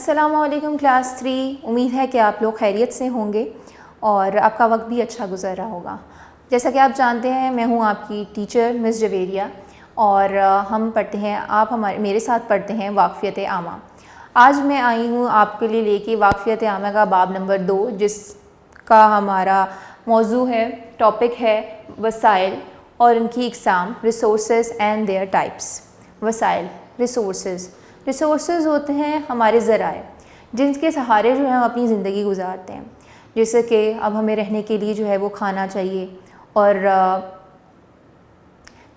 السلام علیکم کلاس 3، امید ہے کہ آپ لوگ خیریت سے ہوں گے اور آپ کا وقت بھی اچھا گزر رہا ہوگا۔ جیسا کہ آپ جانتے ہیں میں ہوں آپ کی ٹیچر مس جویریہ، اور ہم پڑھتے ہیں، آپ میرے ساتھ پڑھتے ہیں واقفیت عامہ۔ آج میں آئی ہوں آپ کے لیے لے کے واقفیت عامہ کا باب نمبر 2، جس کا ہمارا موضوع ہے، ٹاپک ہے وسائل اور ان کی اقسام، ریسورسز اینڈ دیئر ٹائپس۔ وسائل، ریسورسز ہوتے ہیں ہمارے ذرائع جن کے سہارے جو ہیں ہم اپنی زندگی گزارتے ہیں، جیسے کہ اب ہمیں رہنے کے لیے جو ہے وہ کھانا چاہیے، اور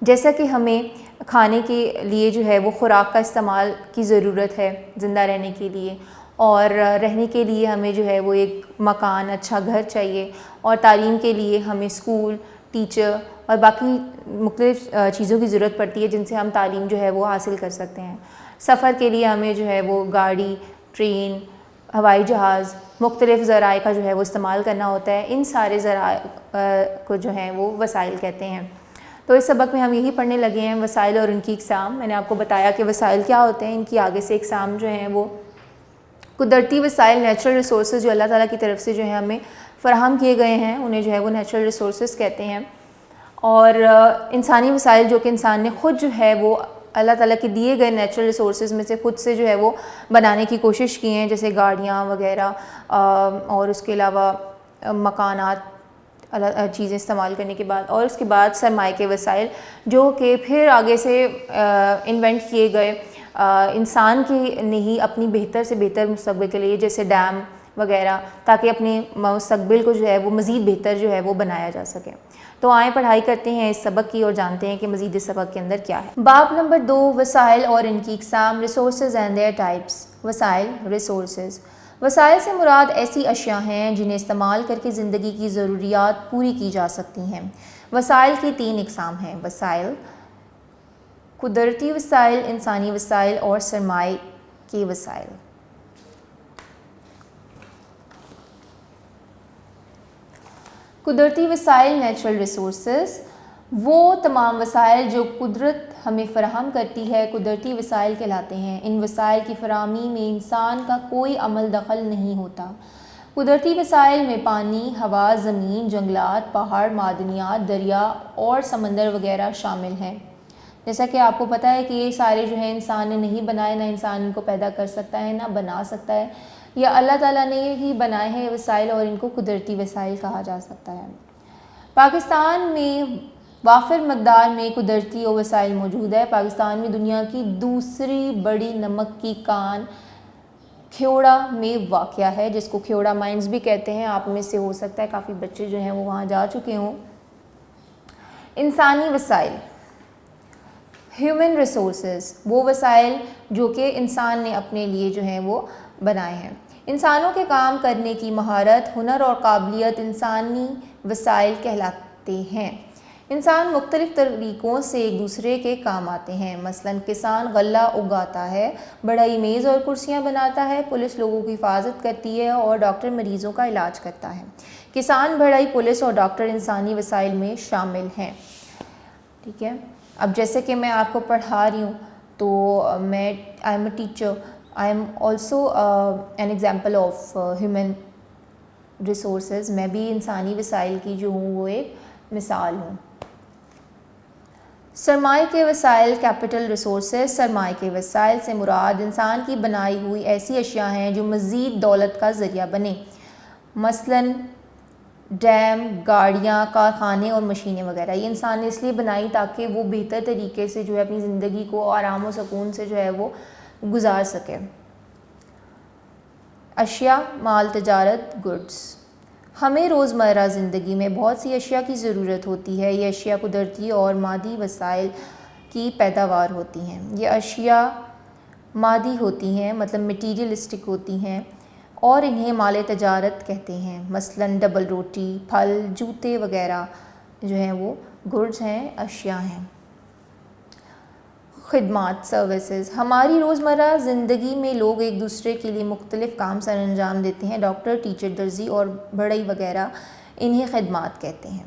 جیسا کہ ہمیں کھانے کے لیے جو ہے وہ خوراک کا استعمال کی ضرورت ہے زندہ رہنے کے لیے، اور رہنے کے لیے ہمیں جو ہے وہ ایک مکان، اچھا گھر چاہیے، اور تعلیم کے لیے ہمیں اسکول، ٹیچر اور باقی مختلف چیزوں کی ضرورت پڑتی ہے جن سے ہم تعلیم جو ہے وہ حاصل کر سکتے ہیں۔ سفر کے لیے ہمیں جو ہے وہ گاڑی، ٹرین، ہوائی جہاز، مختلف ذرائع کا جو ہے وہ استعمال کرنا ہوتا ہے۔ ان سارے ذرائع کو جو ہیں وہ وسائل کہتے ہیں۔ تو اس سبق میں ہم یہی پڑھنے لگے ہیں، وسائل اور ان کی اقسام۔ میں نے آپ کو بتایا کہ وسائل کیا ہوتے ہیں، ان کی آگے سے اقسام جو ہیں وہ قدرتی وسائل، نیچرل ریسورسز جو اللہ تعالیٰ کی طرف سے جو ہے ہمیں فراہم کیے گئے ہیں، انہیں جو ہے وہ نیچرل ریسورسز کہتے ہیں۔ اور انسانی وسائل جو کہ انسان نے خود جو ہے وہ اللہ تعالیٰ کے دیے گئے نیچرل ریسورسز میں سے خود سے جو ہے وہ بنانے کی کوشش کی ہیں، جیسے گاڑیاں وغیرہ، اور اس کے علاوہ مکانات، چیزیں استعمال کرنے کے بعد، اور اس کے بعد سرمائے کے وسائل جو کہ پھر آگے سے انوینٹ کیے گئے انسان کے نے ہی اپنی بہتر سے بہتر مستقبل کے لیے، جیسے ڈیم وغیرہ، تاکہ اپنے مستقبل کو جو ہے وہ مزید بہتر جو ہے وہ بنایا جا سکے۔ تو آئیں پڑھائی کرتے ہیں اس سبق کی اور جانتے ہیں کہ مزید اس سبق کے اندر کیا ہے۔ باب نمبر 2، وسائل اور ان کی اقسام، ریسورسز اینڈ دیئر ٹائپس۔ وسائل، ریسورسز۔ وسائل سے مراد ایسی اشیاء ہیں جنہیں استعمال کر کے زندگی کی ضروریات پوری کی جا سکتی ہیں۔ وسائل کی 3 اقسام ہیں: وسائل، قدرتی وسائل، انسانی وسائل اور سرمائے کے وسائل۔ قدرتی وسائل، نیچرل ریسورسز، وہ تمام وسائل جو قدرت ہمیں فراہم کرتی ہے قدرتی وسائل کہلاتے ہیں۔ ان وسائل کی فراہمی میں انسان کا کوئی عمل دخل نہیں ہوتا۔ قدرتی وسائل میں پانی، ہوا، زمین، جنگلات، پہاڑ، معدنیات، دریا اور سمندر وغیرہ شامل ہیں۔ جیسا کہ آپ کو پتہ ہے کہ یہ سارے جو ہیں انسان نے نہیں بنائے، نہ انسان ان کو پیدا کر سکتا ہے، نہ بنا سکتا ہے، یا اللہ تعالیٰ نے ہی بنائے ہیں وسائل، اور ان کو قدرتی وسائل کہا جا سکتا ہے۔ پاکستان میں وافر مقدار میں قدرتی وسائل موجود ہے۔ پاکستان میں دنیا کی دوسری بڑی نمک کی کان کھیوڑا میں واقع ہے، جس کو کھیوڑا مائنز بھی کہتے ہیں۔ آپ میں سے ہو سکتا ہے کافی بچے جو ہیں وہ وہاں جا چکے ہوں۔ انسانی وسائل، ہیومن ریسورسز، وہ وسائل جو کہ انسان نے اپنے لیے جو ہیں وہ بنائے ہیں۔ انسانوں کے کام کرنے کی مہارت، ہنر اور قابلیت انسانی وسائل کہلاتے ہیں۔ انسان مختلف طریقوں سے ایک دوسرے کے کام آتے ہیں۔ مثلاً کسان غلہ اگاتا ہے، بڑھئی میز اور کرسیاں بناتا ہے، پولیس لوگوں کی حفاظت کرتی ہے، اور ڈاکٹر مریضوں کا علاج کرتا ہے۔ کسان، بڑھئی، پولیس اور ڈاکٹر انسانی وسائل میں شامل ہیں۔ ٹھیک ہے، اب جیسے کہ میں آپ کو پڑھا رہی ہوں تو میں I am a teacher, I am also an example of human resources. میں بھی انسانی وسائل کی جو ہوں وہ ایک مثال ہوں۔ سرمائے کے وسائل، کیپٹل ریسورسز۔ سرمائے کے وسائل سے مراد انسان کی بنائی ہوئی ایسی اشیاء ہیں جو مزید دولت کا ذریعہ بنیں، مثلاً ڈیم، گاڑیاں، کارخانے اور مشینیں وغیرہ۔ یہ انسان نے اس لیے بنائی تاکہ وہ بہتر طریقے سے جو ہے اپنی زندگی کو آرام و سکون سے جو ہے وہ گزار سکے۔ اشیاء، مال، تجارت، گڈس۔ ہمیں روزمرہ زندگی میں بہت سی اشیاء کی ضرورت ہوتی ہے۔ یہ اشیاء قدرتی اور مادی وسائل کی پیداوار ہوتی ہیں۔ یہ اشیاء مادی ہوتی ہیں، مطلب مٹیریلسٹک ہوتی ہیں، اور انہیں مال تجارت کہتے ہیں۔ مثلاً ڈبل روٹی، پھل، جوتے وغیرہ جو ہیں وہ گڈس ہیں، اشیاء ہیں۔ خدمات، سروسز۔ ہماری روزمرہ زندگی میں لوگ ایک دوسرے کے لیے مختلف کام سر انجام دیتے ہیں۔ ڈاکٹر، ٹیچر، درزی اور بڑھئی وغیرہ انہیں خدمات کہتے ہیں۔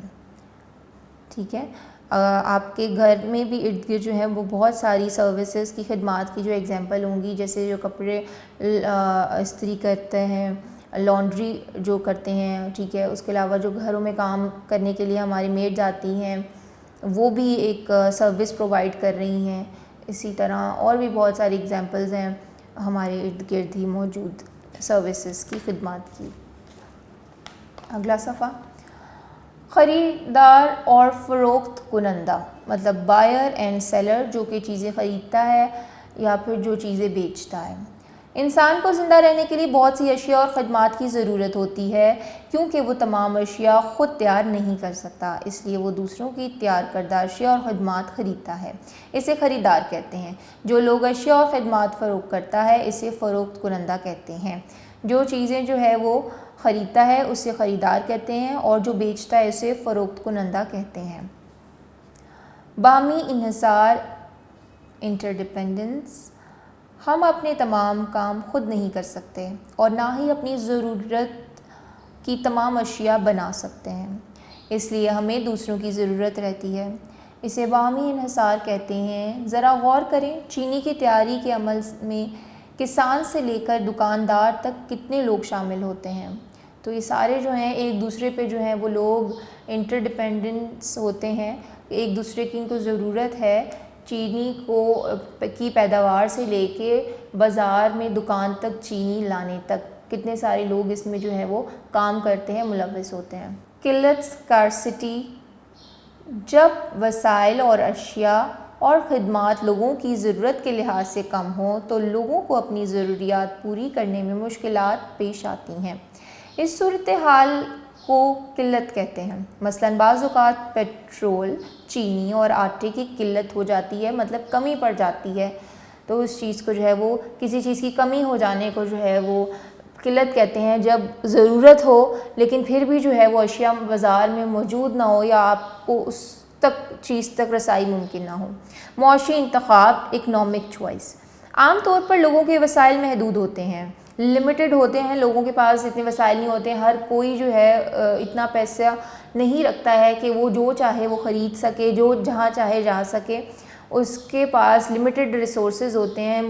ٹھیک ہے، آپ کے گھر میں بھی ارد گرد جو ہے وہ بہت ساری سروسز کی خدمات کی جو ایگزامپل ہوں گی، جیسے جو کپڑے استری کرتے ہیں، لانڈری جو کرتے ہیں، ٹھیک ہے، اس کے علاوہ جو گھروں میں کام کرنے کے لیے ہماری میڈ جاتی ہیں وہ بھی ایک سروس پرووائڈ کر رہی ہیں. اسی طرح اور بھی بہت ساری ایگزامپلز ہیں ہمارے ارد گرد ہی موجود سروسز کی، خدمات کی. اگلا صفحہ، خریدار اور فروخت کنندہ، مطلب بائر اینڈ سیلر، جو کہ چیزیں خریدتا ہے یا پھر جو چیزیں بیچتا ہے. انسان کو زندہ رہنے کے لیے بہت سی اشیاء اور خدمات کی ضرورت ہوتی ہے، کیونکہ وہ تمام اشیاء خود تیار نہیں کر سکتا، اس لیے وہ دوسروں کی تیار کردہ اشیاء اور خدمات خریدتا ہے. اسے خریدار کہتے ہیں. جو لوگ اشیاء اور خدمات فروخت کرتا ہے اسے فروخت کنندہ کہتے ہیں. جو چیزیں جو ہے وہ خریدتا ہے اسے خریدار کہتے ہیں، اور جو بیچتا ہے اسے فروخت کنندہ کہتے ہیں. باہمی انحصار، انٹرڈیپینڈنس. ہم اپنے تمام کام خود نہیں کر سکتے اور نہ ہی اپنی ضرورت کی تمام اشیاء بنا سکتے ہیں، اس لیے ہمیں دوسروں کی ضرورت رہتی ہے. اسے باہمی انحصار کہتے ہیں. ذرا غور کریں، چینی کی تیاری کے عمل میں کسان سے لے کر دکاندار تک کتنے لوگ شامل ہوتے ہیں. تو یہ سارے جو ہیں ایک دوسرے پہ جو ہیں وہ لوگ انٹرڈیپینڈنس ہوتے ہیں، ایک دوسرے کی ان کو ضرورت ہے. چینی کی پیداوار سے لے کے بازار میں دکان تک چینی لانے تک کتنے سارے لوگ اس میں جو ہے وہ کام کرتے ہیں، ملوث ہوتے ہیں. قلت، سکارسٹی. جب وسائل اور اشیاء اور خدمات لوگوں کی ضرورت کے لحاظ سے کم ہوں تو لوگوں کو اپنی ضروریات پوری کرنے میں مشکلات پیش آتی ہیں. اس صورتحال کو قلت کہتے ہیں. مثلاً بعض اوقات پیٹرول، چینی اور آٹے کی قلت ہو جاتی ہے، مطلب کمی پڑ جاتی ہے، تو اس چیز کو جو ہے وہ کسی چیز کی کمی ہو جانے کو جو ہے وہ قلت کہتے ہیں. جب ضرورت ہو لیکن پھر بھی جو ہے وہ اشیاء بازار میں موجود نہ ہو یا آپ کو اس چیز تک رسائی ممکن نہ ہو. معاشی انتخاب، اکنامک چوائس. عام طور پر لوگوں کے وسائل محدود ہوتے ہیں، لمیٹڈ ہوتے ہیں. لوگوں کے پاس اتنے وسائل نہیں ہوتے. ہر کوئی جو ہے اتنا پیسہ نہیں رکھتا ہے کہ وہ جو چاہے وہ خرید سکے، جو جہاں چاہے جا سکے. اس کے پاس لمیٹڈ ریسورسز ہوتے ہیں،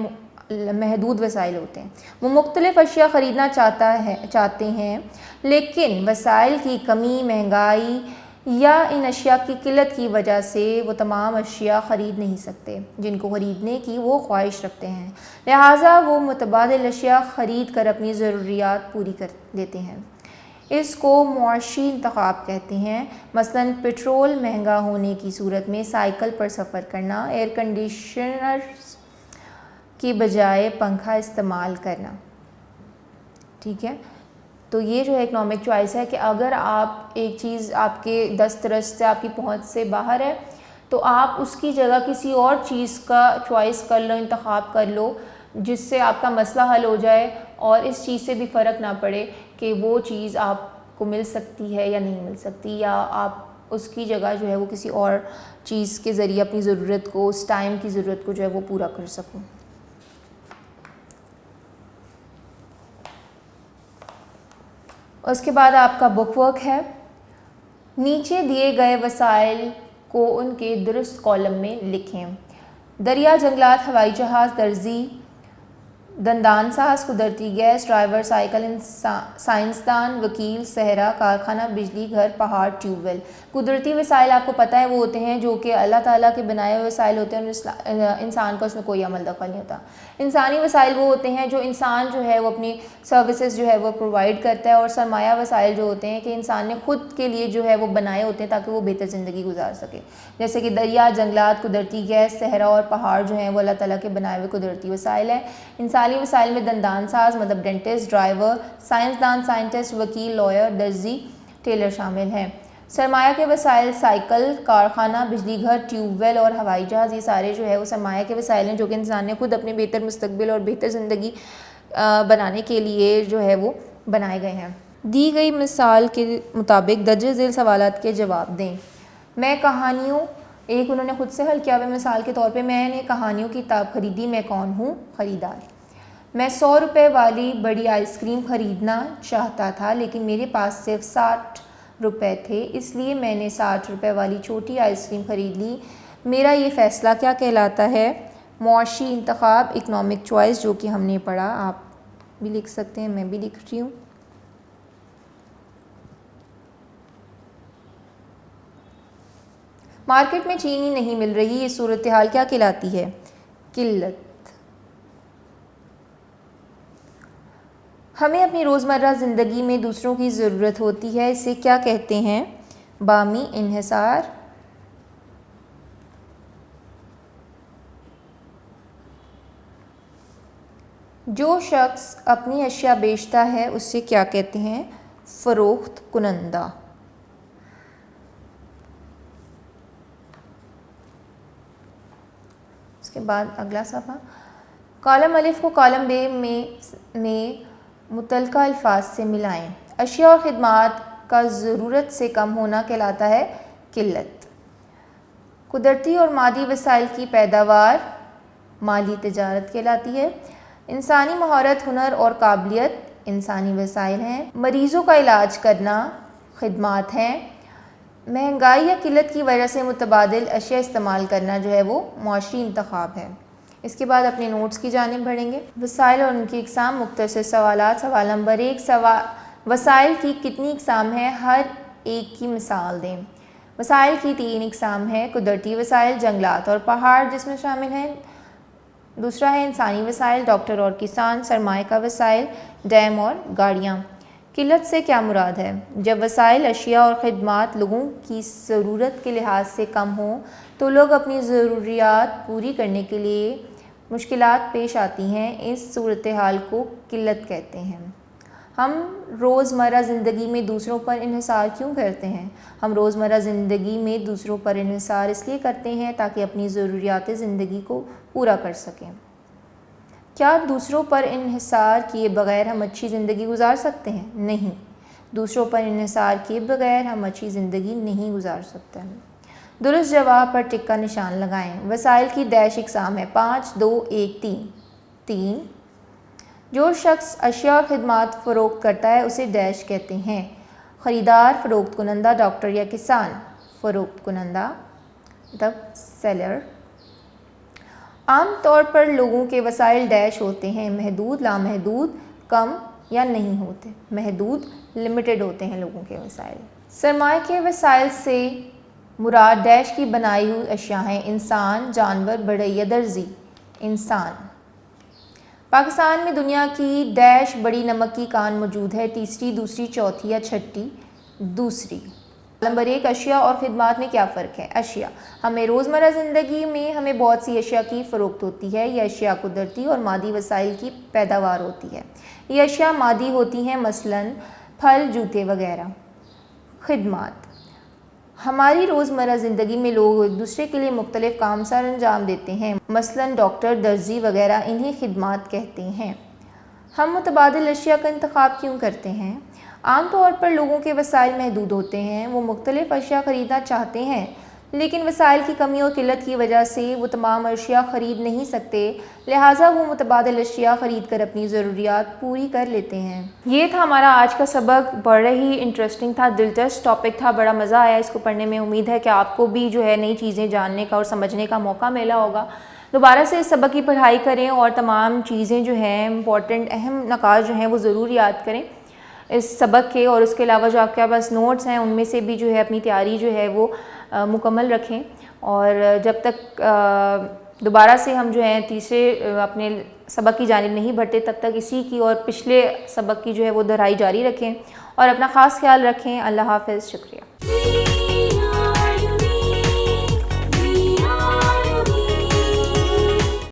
محدود وسائل ہوتے ہیں. وہ مختلف اشیاء خریدنا چاہتے ہیں، لیکن وسائل کی کمی، مہنگائی یا ان اشیاء کی قلت کی وجہ سے وہ تمام اشیاء خرید نہیں سکتے جن کو خریدنے کی وہ خواہش رکھتے ہیں. لہٰذا وہ متبادل اشیاء خرید کر اپنی ضروریات پوری کر لیتے ہیں. اس کو معاشی انتخاب کہتے ہیں. مثلاً پیٹرول مہنگا ہونے کی صورت میں سائیکل پر سفر کرنا، ایئر کنڈیشنر کی بجائے پنکھا استعمال کرنا. ٹھیک ہے، تو یہ جو ہے اکنامک چوائس ہے کہ اگر آپ ایک چیز آپ کے دسترس سے، آپ کی پہنچ سے باہر ہے تو آپ اس کی جگہ کسی اور چیز کا چوائس کر لو، انتخاب کر لو، جس سے آپ کا مسئلہ حل ہو جائے اور اس چیز سے بھی فرق نہ پڑے کہ وہ چیز آپ کو مل سکتی ہے یا نہیں مل سکتی، یا آپ اس کی جگہ جو ہے وہ کسی اور چیز کے ذریعے اپنی ضرورت کو، اس ٹائم کی ضرورت کو جو ہے وہ پورا کر سکوں. اس کے بعد آپ کا بک ورک ہے. نیچے دیے گئے وسائل کو ان کے درست کالم میں لکھیں. دریا، جنگلات، ہوائی جہاز، درزی، دندان ساز، قدرتی گیس، ڈرائیور، سائیکل، سائنسدان، وکیل، صحرا، کارخانہ، بجلی گھر، پہاڑ، ٹیوب ویل. قدرتی وسائل آپ کو پتہ ہے وہ ہوتے ہیں جو کہ اللہ تعالیٰ کے بنائے ہوئے وسائل ہوتے ہیں اور انسان کا اس میں کوئی عمل دخل نہیں ہوتا. انسانی وسائل وہ ہوتے ہیں جو انسان جو ہے وہ اپنی سروسز جو ہے وہ پرووائڈ کرتا ہے، اور سرمایہ وسائل جو ہوتے ہیں کہ انسان نے خود کے لیے جو ہے وہ بنائے ہوتے ہیں تاکہ وہ بہتر زندگی گزار سکے. جیسے کہ دریا، جنگلات، قدرتی گیس، صحرا اور پہاڑ جو ہیں وہ اللہ تعالیٰ کے بنائے ہوئے قدرتی وسائل ہیں. انسانی وسائل میں دندان ساز مطلب ڈینٹسٹ، ڈرائیور، سائنسدان، سائنٹسٹ، وکیل، لائر، درزی، ٹیلر شامل ہیں. سرمایہ کے وسائل سائیکل، کارخانہ، بجلی گھر، ٹیوب ویل اور ہوائی جہاز، یہ سارے جو ہے وہ سرمایہ کے وسائل ہیں جو کہ انسان نے خود اپنے بہتر مستقبل اور بہتر زندگی بنانے کے لیے جو ہے وہ بنائے گئے ہیں. دی گئی مثال کے مطابق درج ذیل سوالات کے جواب دیں. میں کہانیوں، ایک انہوں نے خود سے حل کیا ہوا مثال کے طور پہ، میں نے کہانیوں کی کتاب خریدی، میں کون ہوں؟ خریدار. میں 100 روپے والی بڑی آئس کریم خریدنا چاہتا تھا لیکن میرے پاس صرف 60 روپے تھے، اس لیے میں نے 60 روپے والی چھوٹی آئس کریم خرید لی۔ میرا یہ فیصلہ کیا کہلاتا ہے؟ معاشی انتخاب، اکنامک چوائس، جو کہ ہم نے پڑھا۔ آپ بھی لکھ سکتے ہیں، میں بھی لکھ رہی ہوں۔ مارکیٹ میں چینی نہیں مل رہی، یہ صورتحال کیا کہلاتی ہے؟ قلت۔ ہمیں اپنی روزمرہ زندگی میں دوسروں کی ضرورت ہوتی ہے، اسے کیا کہتے ہیں؟ باہمی انحصار۔ جو شخص اپنی اشیاء بیچتا ہے اسے کیا کہتے ہیں؟ فروخت کنندہ۔ اس کے بعد اگلا صفحہ، کالم الف کو کالم ب میں متعلقہ الفاظ سے ملائیں۔ اشیاء اور خدمات کا ضرورت سے کم ہونا کہلاتا ہے قلت۔ قدرتی اور مادی وسائل کی پیداوار مالی تجارت کہلاتی ہے۔ انسانی مہارت، ہنر اور قابلیت انسانی وسائل ہیں۔ مریضوں کا علاج کرنا خدمات ہیں۔ مہنگائی یا قلت کی وجہ سے متبادل اشیاء استعمال کرنا جو ہے وہ معاشی انتخاب ہے۔ اس کے بعد اپنے نوٹس کی جانب بڑھیں گے۔ وسائل اور ان کی اقسام، مختصر سوالات۔ سوال نمبر 1، وسائل کی کتنی اقسام ہیں؟ ہر ایک کی مثال دیں۔ وسائل کی 3 اقسام ہیں، قدرتی وسائل، جنگلات اور پہاڑ جس میں شامل ہیں۔ دوسرا ہے انسانی وسائل، ڈاکٹر اور کسان، سرمایہ کا وسائل، ڈیم اور گاڑیاں۔ قلت سے کیا مراد ہے؟ جب وسائل، اشیاء اور خدمات لوگوں کی ضرورت کے لحاظ سے کم ہوں تو لوگ اپنی ضروریات پوری کرنے کے لیے مشکلات پیش آتی ہیں، اس صورتحال کو قلت کہتے ہیں۔ ہم روزمرہ زندگی میں دوسروں پر انحصار کیوں کرتے ہیں؟ ہم روزمرہ زندگی میں دوسروں پر انحصار اس لیے کرتے ہیں تاکہ اپنی ضروریات زندگی کو پورا کر سکیں۔ کیا دوسروں پر انحصار کیے بغیر ہم اچھی زندگی گزار سکتے ہیں؟ نہیں، دوسروں پر انحصار کیے بغیر ہم اچھی زندگی نہیں گزار سکتے۔ درست جواب پر ٹک کا نشان لگائیں۔ وسائل کی ڈیش اقسام ہے، 5، 2، 1، 3۔ جو شخص اشیاء اور خدمات فروخت کرتا ہے اسے ڈیش کہتے ہیں۔ خریدار، فروخت کنندہ، ڈاکٹر یا کسان۔ فروخت کنندہ مطلب سیلر۔ عام طور پر لوگوں کے وسائل ڈیش ہوتے ہیں، محدود، لامحدود، کم یا نہیں ہوتے۔ محدود، لمیٹڈ ہوتے ہیں لوگوں کے وسائل۔ سرمایہ کے وسائل سے مراد ڈیش کی بنائی ہوئی اشیاء ہیں، انسان، جانور، بڑھئی، درزی۔ انسان۔ پاکستان میں دنیا کی ڈیش بڑی نمک کی کان موجود ہے، تیسری، دوسری، چوتھی یا چھٹی؟ دوسری۔ نمبر 1، اشیاء اور خدمات میں کیا فرق ہے؟ اشیاء، ہمیں روزمرہ زندگی میں ہمیں بہت سی اشیاء کی فروخت ہوتی ہے۔ یہ اشیاء قدرتی اور مادی وسائل کی پیداوار ہوتی ہے۔ یہ اشیاء مادی ہوتی ہیں، مثلاً پھل، جوتے وغیرہ۔ خدمات، ہماری روزمرہ زندگی میں لوگ ایک دوسرے کے لیے مختلف کام سر انجام دیتے ہیں، مثلاً ڈاکٹر، درزی وغیرہ، انہیں خدمات کہتے ہیں۔ ہم متبادل اشیاء کا انتخاب کیوں کرتے ہیں؟ عام طور پر لوگوں کے وسائل محدود ہوتے ہیں، وہ مختلف اشیاء خریدنا چاہتے ہیں لیکن وسائل کی کمی اور قلت کی وجہ سے وہ تمام اشیاء خرید نہیں سکتے، لہٰذا وہ متبادل اشیاء خرید کر اپنی ضروریات پوری کر لیتے ہیں۔ یہ تھا ہمارا آج کا سبق، بڑا ہی انٹرسٹنگ تھا، دلچسپ ٹاپک تھا، بڑا مزہ آیا اس کو پڑھنے میں۔ امید ہے کہ آپ کو بھی جو ہے نئی چیزیں جاننے کا اور سمجھنے کا موقع ملا ہوگا۔ دوبارہ سے اس سبق کی پڑھائی کریں اور تمام چیزیں جو ہیں امپورٹنٹ اہم نکات جو ہیں وہ ضرور یاد کریں اس سبق کے، اور اس کے علاوہ جو آپ کے پاس نوٹس ہیں ان میں سے بھی جو ہے اپنی تیاری جو ہے وہ مکمل رکھیں، اور جب تک دوبارہ سے ہم جو ہیں تیسرے اپنے سبق کی جانب نہیں بڑھتے تب تک اسی کی اور پچھلے سبق کی جو ہے وہ دہرائی جاری رکھیں اور اپنا خاص خیال رکھیں۔ اللہ حافظ، شکریہ۔